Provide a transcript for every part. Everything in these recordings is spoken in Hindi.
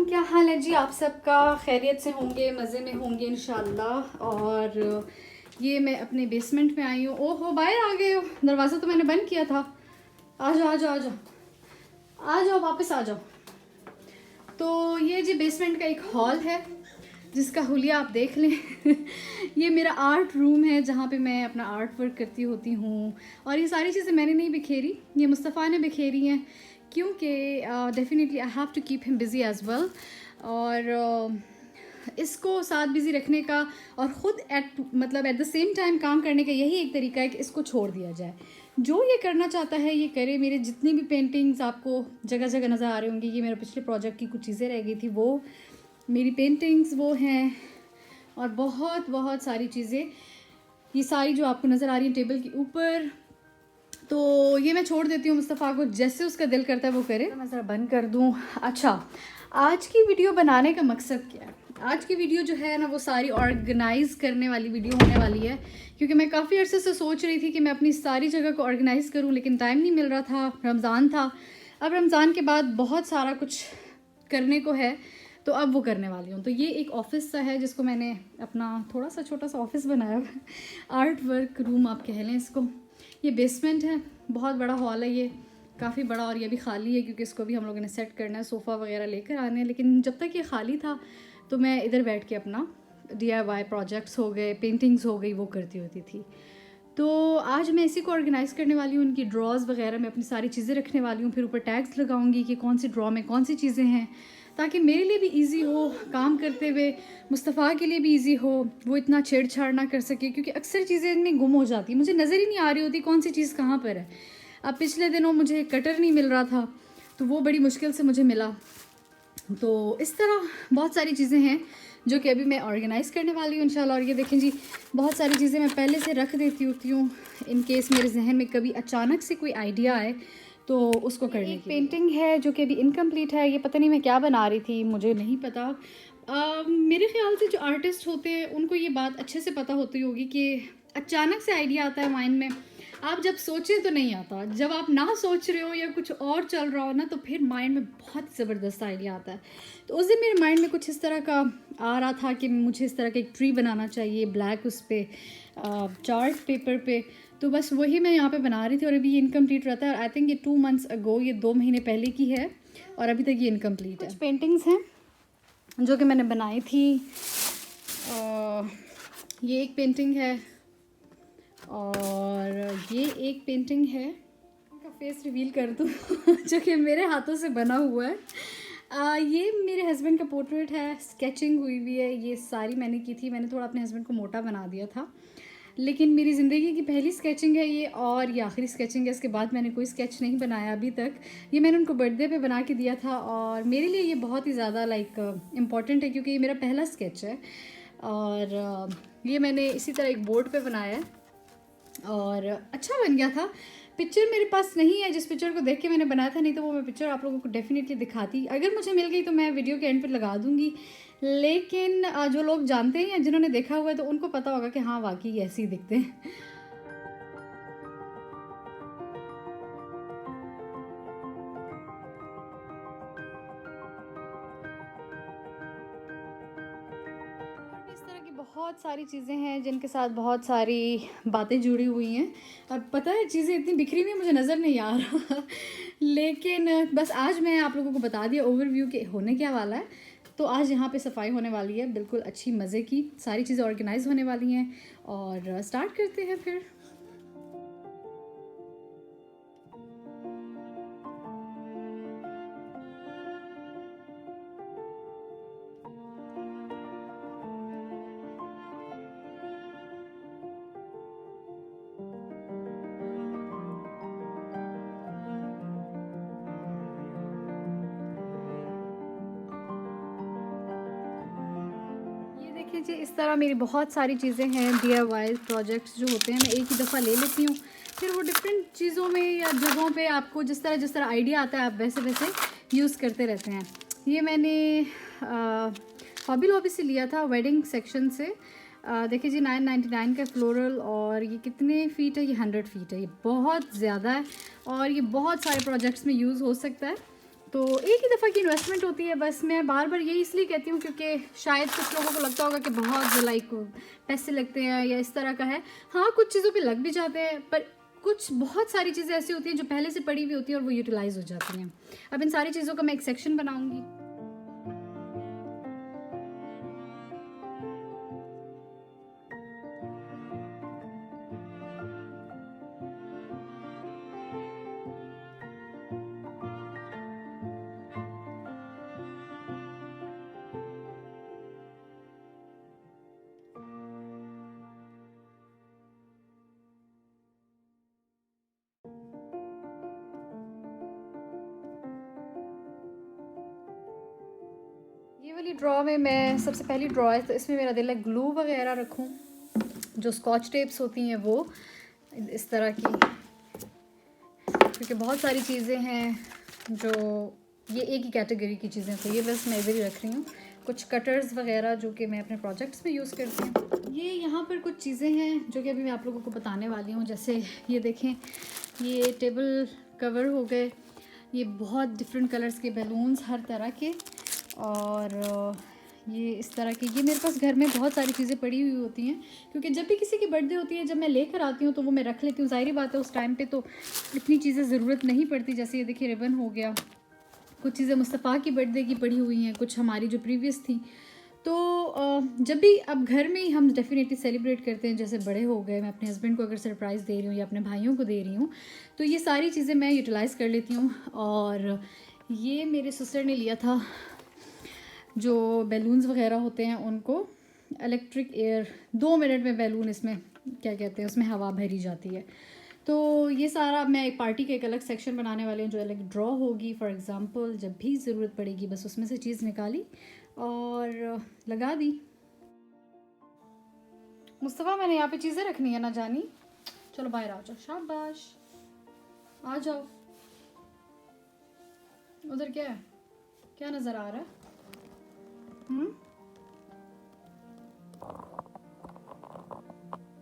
वालेकुम, क्या हाल है जी आप सबका? खैरियत से होंगे, मज़े में होंगे इंशाल्लाह। और ये मैं अपने बेसमेंट में आई हूँ। ओहो, बाहर आ गए हो, दरवाज़ा तो मैंने बंद किया था। आ जाओ आ जाओ आ जाओ आ जाओ, वापस आ जाओ। तो ये जी बेसमेंट का एक हॉल है जिसका हुलिया आप देख लें। ये मेरा आर्ट रूम है जहाँ पे मैं अपना आर्ट वर्क करती होती हूँ। और ये सारी चीज़ें मैंने नहीं बिखेरी, ये मुस्तफ़ा ने बिखेरी हैं, क्योंकि definitely I have to keep him busy as well. और इसको साथ बिज़ी रखने का और ख़ुद एट द सेम टाइम काम करने का यही एक तरीका है कि इसको छोड़ दिया जाए। जो ये करना चाहता है ये करे। मेरे जितनी भी पेंटिंग्स आपको जगह जगह नज़र आ रही होंगी, ये मेरे पिछले प्रोजेक्ट की कुछ चीज़ें रह गई थी, वो मेरी पेंटिंग्स वो हैं। और बहुत बहुत सारी चीज़ें, ये सारी जो आपको नज़र आ रही है टेबल के ऊपर, तो ये मैं छोड़ देती हूँ मुस्तफ़ा को, जैसे उसका दिल करता है वो करे। मैं ज़रा बंद कर दूँ। अच्छा, आज की वीडियो बनाने का मकसद क्या है? आज की वीडियो जो है ना, वो सारी ऑर्गेनाइज़ करने वाली वीडियो होने वाली है, क्योंकि मैं काफ़ी अर्से से सोच रही थी कि मैं अपनी सारी जगह को ऑर्गेनाइज़ करूँ, लेकिन टाइम नहीं मिल रहा था। रमज़ान था, अब रमज़ान के बाद बहुत सारा कुछ करने को है, तो अब वो करने वाली हूँ। तो ये एक ऑफ़िस सा है जिसको मैंने अपना थोड़ा सा छोटा सा ऑफ़िस बनाया हुआ है, आर्ट वर्क रूम आप कह लें इसको। ये बेसमेंट है, बहुत बड़ा हॉल है ये, काफ़ी बड़ा, और ये भी खाली है क्योंकि इसको भी हम लोगों ने सेट करना है, सोफ़ा वगैरह लेकर आने हैं। लेकिन जब तक ये खाली था तो मैं इधर बैठ के अपना DIY प्रोजेक्ट्स हो गए, पेंटिंग्स हो गई, वो करती होती थी। तो आज मैं इसी को ऑर्गेनाइज़ करने वाली हूँ। उनकी ड्रॉज़ वगैरह में अपनी सारी चीज़ें रखने वाली हूँ, फिर ऊपर टैग्स लगाऊंगी कि कौन सी ड्रॉ में कौन सी चीज़ें हैं, ताकि मेरे लिए भी इजी हो काम करते हुए, मुस्तफ़ा के लिए भी इजी हो, वो इतना छेड़छाड़ ना कर सके, क्योंकि अक्सर चीज़ें इनमें गुम हो जाती, मुझे नज़र ही नहीं आ रही होती कौन सी चीज़ कहाँ पर है। अब पिछले दिनों मुझे कटर नहीं मिल रहा था, तो वो बड़ी मुश्किल से मुझे मिला। तो इस तरह बहुत सारी चीज़ें हैं जो कि अभी मैं ऑर्गेनाइज़ करने वाली हूँ इंशाल्लाह। और ये देखें जी, बहुत सारी चीज़ें मैं पहले से रख देती होती हूँ इन केस मेरे जहन में कभी अचानक से कोई आइडिया आए तो उसको करने की। पेंटिंग है जो कि अभी इनकम्प्लीट है, ये पता नहीं मैं क्या बना रही थी, मुझे नहीं पता। मेरे ख्याल से जो आर्टिस्ट होते हैं उनको ये बात अच्छे से पता होती होगी कि अचानक से आइडिया आता है माइंड में, आप जब सोचें तो नहीं आता, जब आप ना सोच रहे हो या कुछ और चल रहा हो ना, तो फिर माइंड में बहुत ज़बरदस्त आइडिया आता है। तो उस दिन मेरे माइंड में कुछ इस तरह का आ रहा था कि मुझे इस तरह का एक ट्री बनाना चाहिए, ब्लैक उस पर चार्ट पेपर पे। तो बस वही मैं यहाँ पे बना रही थी, और अभी ये इनकम्प्लीट रहता है। आई थिंक ये 2 months अगो, ये 2 महीने पहले की है, और अभी तक ये इनकम्प्लीट है। कुछ पेंटिंग्स हैं जो कि मैंने बनाई थी। ये एक पेंटिंग है, और ये एक पेंटिंग है, उनका फेस रिवील कर दूँ जो कि मेरे हाथों से बना हुआ है। ये मेरे हस्बैंड का पोर्ट्रेट है, स्केचिंग हुई हुई है, ये सारी मैंने की थी। मैंने थोड़ा अपने हस्बैंड को मोटा बना दिया था, लेकिन मेरी ज़िंदगी की पहली स्केचिंग है ये, और ये आखिरी स्केचिंग है। इसके बाद मैंने कोई स्केच नहीं बनाया अभी तक। ये मैंने उनको बर्थडे पे बना के दिया था, और मेरे लिए ये बहुत ही ज़्यादा इम्पॉर्टेंट है, क्योंकि ये मेरा पहला स्केच है। और ये मैंने इसी तरह एक बोर्ड पे बनाया है, और अच्छा बन गया था। पिक्चर मेरे पास नहीं है जिस पिक्चर को देख के मैंने बनाया था, नहीं तो वो मैं पिक्चर आप लोगों को डेफिनेटली दिखाती। अगर मुझे मिल गई तो मैं वीडियो के एंड पर लगा दूँगी, लेकिन जो लोग जानते हैं या जिन्होंने देखा हुआ है तो उनको पता होगा कि हाँ वाकई ऐसे ही दिखते हैं। इस तरह की बहुत सारी चीज़ें हैं जिनके साथ बहुत सारी बातें जुड़ी हुई हैं, और पता है चीज़ें इतनी बिखरी हुई मुझे नज़र नहीं आ रहा लेकिन बस आज मैं आप लोगों को बता दिया ओवरव्यू के होने क्या वाला है। तो आज यहाँ पे सफाई होने वाली है, बिल्कुल अच्छी मज़े की, सारी चीज़ें ऑर्गेनाइज होने वाली हैं, और स्टार्ट करते हैं फिर। देखिए जी, इस तरह मेरी बहुत सारी चीज़ें हैं, DIY प्रोजेक्ट्स जो होते हैं मैं एक ही दफ़ा ले लेती हूँ, फिर वो डिफरेंट चीज़ों में या जगहों पे आपको जिस तरह आइडिया आता है आप वैसे वैसे यूज़ करते रहते हैं। ये मैंने हॉबी लॉबी से लिया था, वेडिंग सेक्शन से। देखिए जी, 999 का फ्लोरल, और ये कितने फ़ीट है? ये 100 फीट है, ये बहुत ज़्यादा है, और ये बहुत सारे प्रोजेक्ट्स में यूज़ हो सकता है। तो एक ही दफ़ा की इन्वेस्टमेंट होती है बस। मैं बार बार यही इसलिए कहती हूँ क्योंकि शायद कुछ लोगों को लगता होगा कि बहुत लाइक पैसे लगते हैं या इस तरह का है। हाँ, कुछ चीज़ों पे लग भी जाते हैं, पर कुछ बहुत सारी चीज़ें ऐसी होती हैं जो पहले से पड़ी हुई होती हैं और वो यूटिलाइज़ हो जाती हैं। अब इन सारी चीज़ों का मैं एक सेक्शन बनाऊँगी। ये वाली ड्रॉ में मैं सबसे पहली ड्रॉ है तो इसमें मेरा दिल है ग्लू वगैरह रखूं, जो स्कॉच टेप्स होती हैं वो इस तरह की, क्योंकि बहुत सारी चीज़ें हैं जो ये एक ही कैटेगरी की चीज़ें, तो ये बस मैं इधर ही रख रही हूँ। कुछ कटर्स वगैरह जो कि मैं अपने प्रोजेक्ट्स में यूज़ करती हूँ। ये यहाँ पर कुछ चीज़ें हैं जो कि अभी मैं आप लोगों को बताने वाली हूँ। जैसे ये देखें, ये टेबल कवर हो गए, ये बहुत डिफरेंट कलर्स के बैलून्स हर तरह के, और ये इस तरह की, ये मेरे पास घर में बहुत सारी चीज़ें पड़ी हुई होती हैं क्योंकि जब भी किसी की बर्थडे होती है जब मैं लेकर आती हूँ तो वो मैं रख लेती हूँ। ज़ाहिर बात है उस टाइम पे तो इतनी चीज़ें ज़रूरत नहीं पड़ती। जैसे ये देखिए रिबन हो गया, कुछ चीज़ें मुस्तफ़ा की बर्थडे की पड़ी हुई हैं, कुछ हमारी जो प्रीवियस थी। तो जब भी अब घर में ही हम डेफिनेटली सेलिब्रेट करते हैं, जैसे बड़े हो गए, मैं अपने हस्बैंड को अगर सरप्राइज़ दे रही हूँ या अपने भाइयों को दे रही हूँ तो ये सारी चीज़ें मैं यूटिलाइज़ कर लेती हूँ। और ये मेरे सिस्टर ने लिया था, जो बैलून्स वगैरह होते हैं उनको इलेक्ट्रिक एयर, 2 मिनट में बैलून इसमें क्या कहते हैं उसमें हवा भरी जाती है। तो ये सारा मैं एक पार्टी का एक अलग सेक्शन बनाने वाली हूँ जो अलग ड्रॉ होगी। फॉर एग्ज़ाम्पल जब भी ज़रूरत पड़ेगी बस उसमें से चीज़ निकाली और लगा दी। मुस्तफ़ा मैंने यहाँ पे चीज़ें रखनी है ना जानी, चलो बाहर आ जाओ, शाबाश आ जाओ। उधर क्या है, क्या नज़र आ रहा है?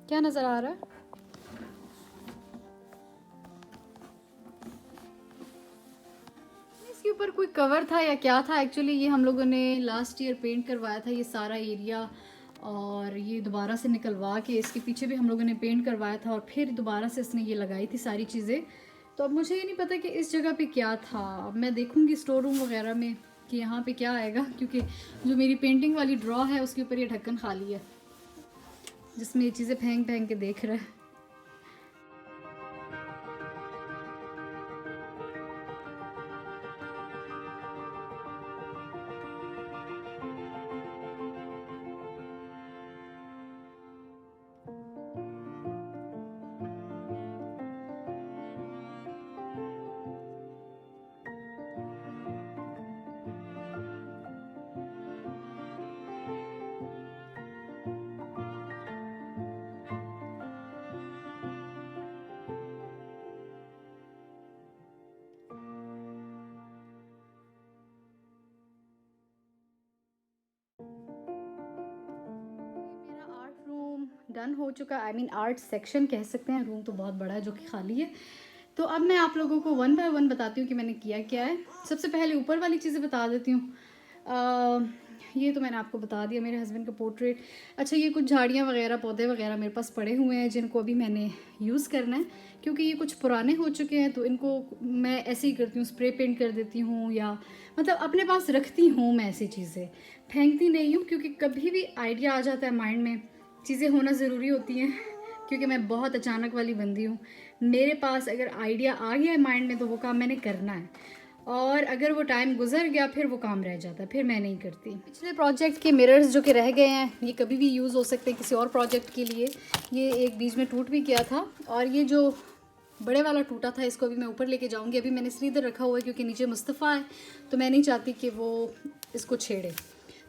क्या नज़र आ रहा है? इसके ऊपर कोई कवर था या क्या था? एक्चुअली ये हम लोगों ने लास्ट ईयर पेंट करवाया था ये सारा एरिया, और ये दोबारा से निकलवा के इसके पीछे भी हम लोगों ने पेंट करवाया था और फिर दोबारा से इसने ये लगाई थी सारी चीज़ें। तो अब मुझे ये नहीं पता कि इस जगह पे क्या था। अब मैं देखूँगी स्टोर रूम वगैरह में कि यहाँ पे क्या आएगा, क्योंकि जो मेरी पेंटिंग वाली ड्रॉ है उसके ऊपर ये ढक्कन खाली है जिसमें ये चीज़ें फेंक फेंक के देख रहा है। डन हो चुका, आई मीन आर्ट सेक्शन कह सकते हैं, रूम तो बहुत बड़ा है जो कि खाली है। तो अब मैं आप लोगों को 1 बाय 1 बताती हूँ कि मैंने किया क्या है। सबसे पहले ऊपर वाली चीज़ें बता देती हूँ। ये तो मैंने आपको बता दिया, मेरे हस्बैंड का पोर्ट्रेट। अच्छा, ये कुछ झाड़ियाँ वगैरह पौधे वगैरह मेरे पास पड़े हुए हैं जिनको अभी मैंने यूज़ करना है, क्योंकि ये कुछ पुराने हो चुके हैं तो इनको मैं ऐसे ही करती हूँ, स्प्रे पेंट कर देती हूँ, या मतलब अपने पास रखती हूँ मैं ऐसी चीज़ें, फेंकती नहीं हूँ, क्योंकि कभी भी आइडिया आ जाता है माइंड में, चीज़ें होना ज़रूरी होती हैं, क्योंकि मैं बहुत अचानक वाली बंदी हूँ। मेरे पास अगर आइडिया आ गया है माइंड में तो वो काम मैंने करना है, और अगर वो टाइम गुजर गया फिर वो काम रह जाता है, फिर मैं नहीं करती। पिछले प्रोजेक्ट के मिरर्स जो कि रह गए हैं ये कभी भी यूज़ हो सकते हैं किसी और प्रोजेक्ट के लिए। ये एक बीच में टूट भी गया था, और ये जो बड़े वाला टूटा था इसको अभी मैं ऊपर लेके जाऊंगी। अभी मैंने इसलिए इधर रखा हुआ है क्योंकि नीचे मुस्तफ़ा है तो मैं नहीं चाहती कि वो इसको छेड़े।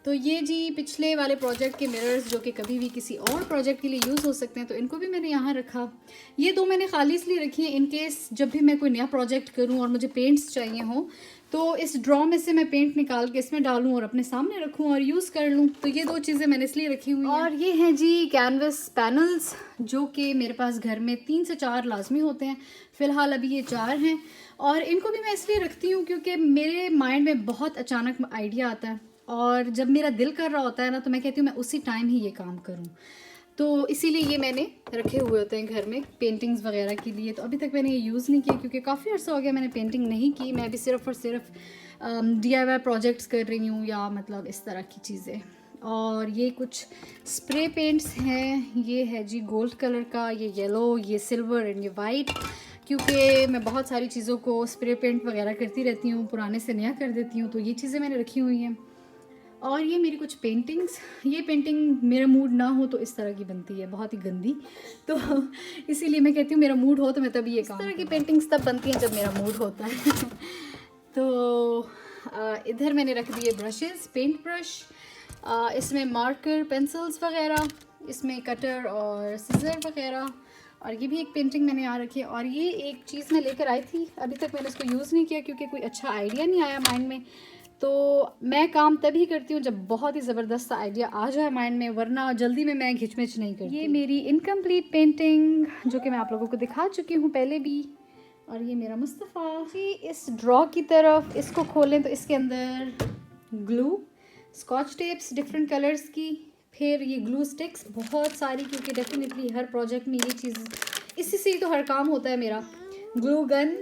तो ये जी पिछले वाले प्रोजेक्ट के मिरर्स जो कि कभी भी किसी और प्रोजेक्ट के लिए यूज़ हो सकते हैं, तो इनको भी मैंने यहाँ रखा। ये दो मैंने खाली इसलिए रखी हैं इन केस जब भी मैं कोई नया प्रोजेक्ट करूँ और मुझे पेंट्स चाहिए हों, तो इस ड्रॉ में से मैं पेंट निकाल के इसमें डालूं और अपने सामने रखूं और यूज़ कर लूं। तो ये दो चीज़ें मैंने इसलिए रखी हुई हैं। और ये हैं जी कैनवस पैनल्स, जो कि मेरे पास घर में 3 से 4 लाजमी होते हैं। फ़िलहाल अभी ये 4 हैं, और इनको भी मैं इसलिए रखती हूँ क्योंकि मेरे माइंड में बहुत अचानक आइडिया आता है, और जब मेरा दिल कर रहा होता है ना, तो मैं कहती हूँ मैं उसी टाइम ही ये काम करूँ। तो इसीलिए ये मैंने रखे हुए होते हैं घर में पेंटिंग्स वगैरह के लिए। तो अभी तक मैंने ये यूज़ नहीं किया क्योंकि काफ़ी अर्सा हो गया मैंने पेंटिंग नहीं की। मैं अभी सिर्फ़ और सिर्फ DIY प्रोजेक्ट्स कर रही हूँ, या मतलब इस तरह की चीज़ें। और ये कुछ स्प्रे पेंट्स हैं। ये है जी गोल्ड कलर का, ये येलो, ये सिल्वर एंड ये वाइट, क्योंकि मैं बहुत सारी चीज़ों को स्प्रे पेंट वगैरह करती रहती हूँ, पुराने से नया कर देती हूँ, तो ये चीज़ें मैंने रखी हुई हैं। और ये मेरी कुछ पेंटिंग्स, ये पेंटिंग मेरा मूड ना हो तो इस तरह की बनती है, बहुत ही गंदी। तो इसीलिए मैं कहती हूँ मेरा मूड हो तो मैं तभी ये काम। इस तरह की पेंटिंग्स तब बनती हैं जब मेरा मूड होता है। तो इधर मैंने रख दिए ब्रशेस, पेंट ब्रश, इसमें मार्कर, पेंसिल्स वगैरह, इसमें कटर और सीजर वगैरह। और ये भी एक पेंटिंग मैंने यहाँ रखी है। और ये एक चीज़ मैं लेकर आई थी, अभी तक मैंने इसको यूज़ नहीं किया क्योंकि कोई अच्छा आइडिया नहीं आया माइंड में। तो मैं काम तभी करती हूँ जब बहुत ही ज़बरदस्त आइडिया आ जाए माइंड में, वरना जल्दी में मैं घिचमिच नहीं करती। ये मेरी इनकम्प्लीट पेंटिंग जो कि मैं आप लोगों को दिखा चुकी हूँ पहले भी। और ये मेरा मुस्तफ़ा जी। इस ड्रॉ की तरफ इसको खोलें तो इसके अंदर glue, scotch tapes different colours की, फिर ये ग्लू स्टिक्स बहुत सारी, क्योंकि डेफिनेटली हर प्रोजेक्ट में ये चीज़, इसी से ही तो हर काम होता है मेरा। ग्लू गन,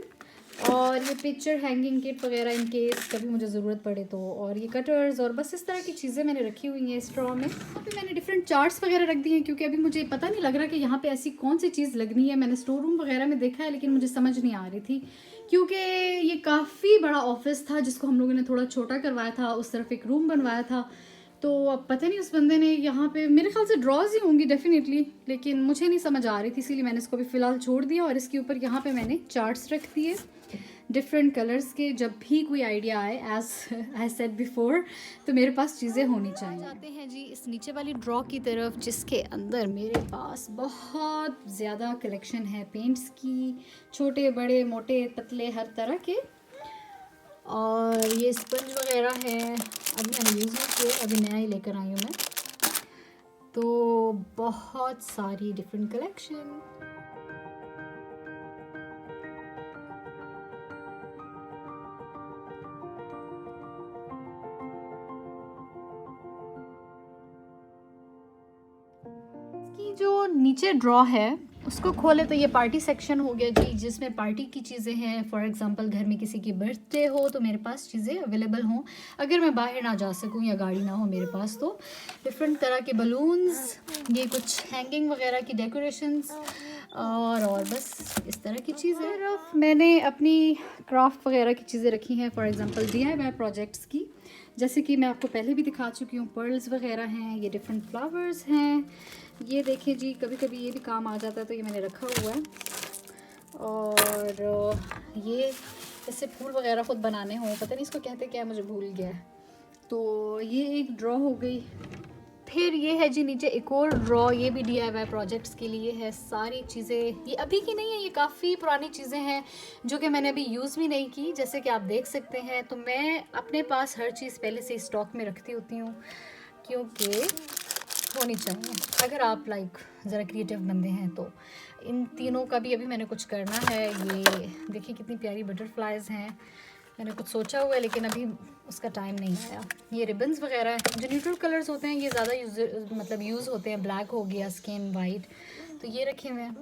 और ये पिक्चर हैंगिंग किट वगैरह इन केस कभी मुझे ज़रूरत पड़े तो, और ये कटर्स, और बस इस तरह की चीज़ें मैंने रखी हुई हैं स्ट्रॉ में। अभी मैंने डिफरेंट चार्ट्स वगैरह रख दी हैं क्योंकि अभी मुझे पता नहीं लग रहा कि यहाँ पे ऐसी कौन सी चीज़ लगनी है। मैंने स्टोर रूम वगैरह में देखा है लेकिन मुझे समझ नहीं आ रही थी, क्योंकि ये काफ़ी बड़ा ऑफिस था जिसको हम लोगों ने थोड़ा छोटा करवाया था, उस तरफ एक रूम बनवाया था। तो अब पता नहीं उस बंदे ने यहाँ पे, मेरे ख्याल से ड्रॉज ही होंगी डेफिनेटली, लेकिन मुझे नहीं समझ आ रही थी, इसीलिए मैंने इसको भी फ़िलहाल छोड़ दिया। और इसके ऊपर यहाँ पे मैंने चार्ट्स रख दिए डिफरेंट कलर्स के। जब भी कोई आइडिया आए, एज आई सेड बिफोर, तो मेरे पास चीज़ें होनी चाहिए। जाते हैं जी इस नीचे वाली ड्रॉ की तरफ, जिसके अंदर मेरे पास बहुत ज़्यादा कलेक्शन है पेंट्स की, छोटे बड़े मोटे पतले हर तरह के। और ये स्पंज वगैरह है, अभी मैंने यूज़ नहीं किए, अभी नया ही लेकर आई हूँ मैं। तो बहुत सारी डिफरेंट कलेक्शन। इसकी जो नीचे ड्रॉ है उसको खोले तो ये पार्टी सेक्शन हो गया जी, जिसमें पार्टी की चीज़ें हैं। फॉर एग्जांपल घर में किसी की बर्थडे हो तो मेरे पास चीज़ें अवेलेबल हों, अगर मैं बाहर ना जा सकूं या गाड़ी ना हो मेरे पास, तो डिफरेंट तरह के बलून्स, ये कुछ हैंगिंग वगैरह की डेकोरेशंस, और बस इस तरह की चीज़ें। मैंने अपनी क्राफ्ट वगैरह की चीज़ें रखी हैं, फॉर एग्ज़ाम्पल DIY प्रोजेक्ट्स की, जैसे कि मैं आपको पहले भी दिखा चुकी हूँ। पर्ल्स वगैरह हैं, ये डिफरेंट फ्लावर्स हैं, ये देखिए जी, कभी कभी ये भी काम आ जाता है तो ये मैंने रखा हुआ है। और ये इससे फूल वगैरह खुद बनाने हों, पता नहीं इसको कहते क्या है, मुझे भूल गया है। तो ये एक ड्रॉ हो गई। फिर ये है जी नीचे एक और ड्रॉ, ये भी DIY प्रोजेक्ट्स के लिए है सारी चीज़ें। ये अभी की नहीं है, ये काफ़ी पुरानी चीज़ें हैं जो कि मैंने अभी यूज़ भी नहीं की, जैसे कि आप देख सकते हैं। तो मैं अपने पास हर चीज़ पहले से स्टॉक में रखती होती हूँ, क्योंकि होनी चाहिए अगर आप ज़रा क्रिएटिव बंदे हैं तो। इन तीनों का भी अभी मैंने कुछ करना है। ये देखिए कितनी प्यारी बटरफ्लाइज हैं, मैंने कुछ सोचा हुआ है लेकिन अभी उसका टाइम नहीं आया। ये रिबन्स वगैरह हैं, जो न्यूट्रल कलर्स होते हैं ये ज़्यादा यूज़ होते हैं, ब्लैक हो गया, स्किन वाइट, तो ये रखे हुए हैं।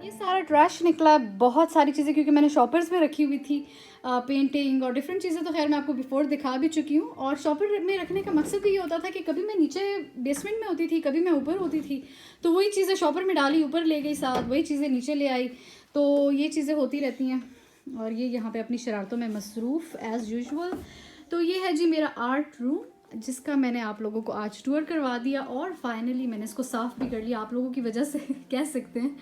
ये सारा ट्रैश निकला, बहुत सारी चीज़ें, क्योंकि मैंने शॉपर्स में रखी हुई थी पेंटिंग और डिफरेंट चीज़ें, तो खैर मैं आपको बिफोर दिखा भी चुकी हूँ। और शॉपर में रखने का मकसद भी ये होता था कि कभी मैं नीचे बेसमेंट में होती थी, कभी मैं ऊपर होती थी, तो वही चीज़ें शॉपर में डाली, ऊपर ले गई साथ, वही चीज़ें नीचे ले आई, तो ये चीज़ें होती रहती हैं। और ये यहाँ पर अपनी शरारतों में मसरूफ़ एज़ यूजुअल। तो ये है जी मेरा आर्ट रूम, जिसका मैंने आप लोगों को आज टूर करवा दिया, और फाइनली मैंने इसको साफ़ भी कर लिया आप लोगों की वजह से कह सकते हैं।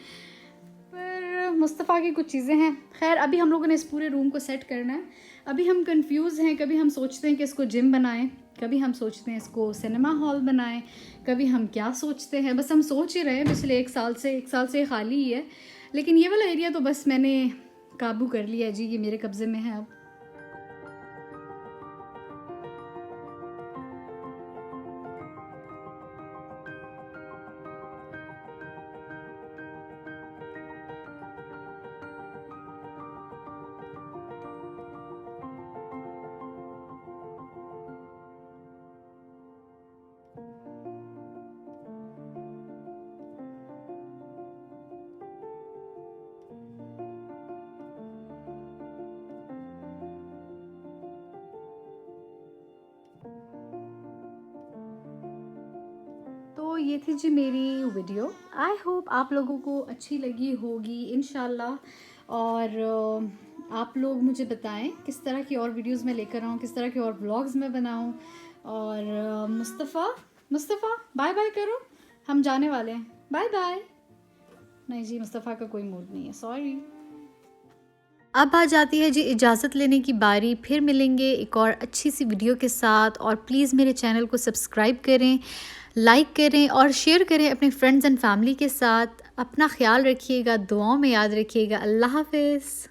पर मुस्तफ़ा की कुछ चीज़ें हैं। खैर अभी हम लोगों ने इस पूरे रूम को सेट करना है। अभी हम कंफ्यूज हैं, कभी हम सोचते हैं कि इसको जिम बनाएं, कभी हम सोचते हैं इसको सिनेमा हॉल बनाएं, कभी हम क्या सोचते हैं। बस हम सोच ही रहे हैं पिछले एक साल से खाली ही है। लेकिन ये वाला एरिया तो बस मैंने काबू कर लिया जी, ये मेरे कब्ज़े में है अब। तो ये थी जी मेरी वीडियो। आई होप आप लोगों को अच्छी लगी होगी इंशाल्लाह। और आप लोग मुझे बताएं किस तरह की और वीडियोस मैं लेकर आऊँ, किस तरह के और व्लॉग्स मैं बनाऊँ। और मुस्तफ़ा बाय बाय करो, हम जाने वाले हैं। Bye bye. नहीं जी, मुस्तफ़ा का कोई मूड नहीं है, सॉरी। अब आ जाती है जी इजाज़त लेने की बारी। फिर मिलेंगे एक और अच्छी सी वीडियो के साथ। और प्लीज़ मेरे चैनल को सब्सक्राइब करें, लाइक करें और शेयर करें अपने फ्रेंड्स एंड फैमिली के साथ। अपना ख्याल रखिएगा, दुआओं में याद रखिएगा। अल्लाह हाफ़िज़।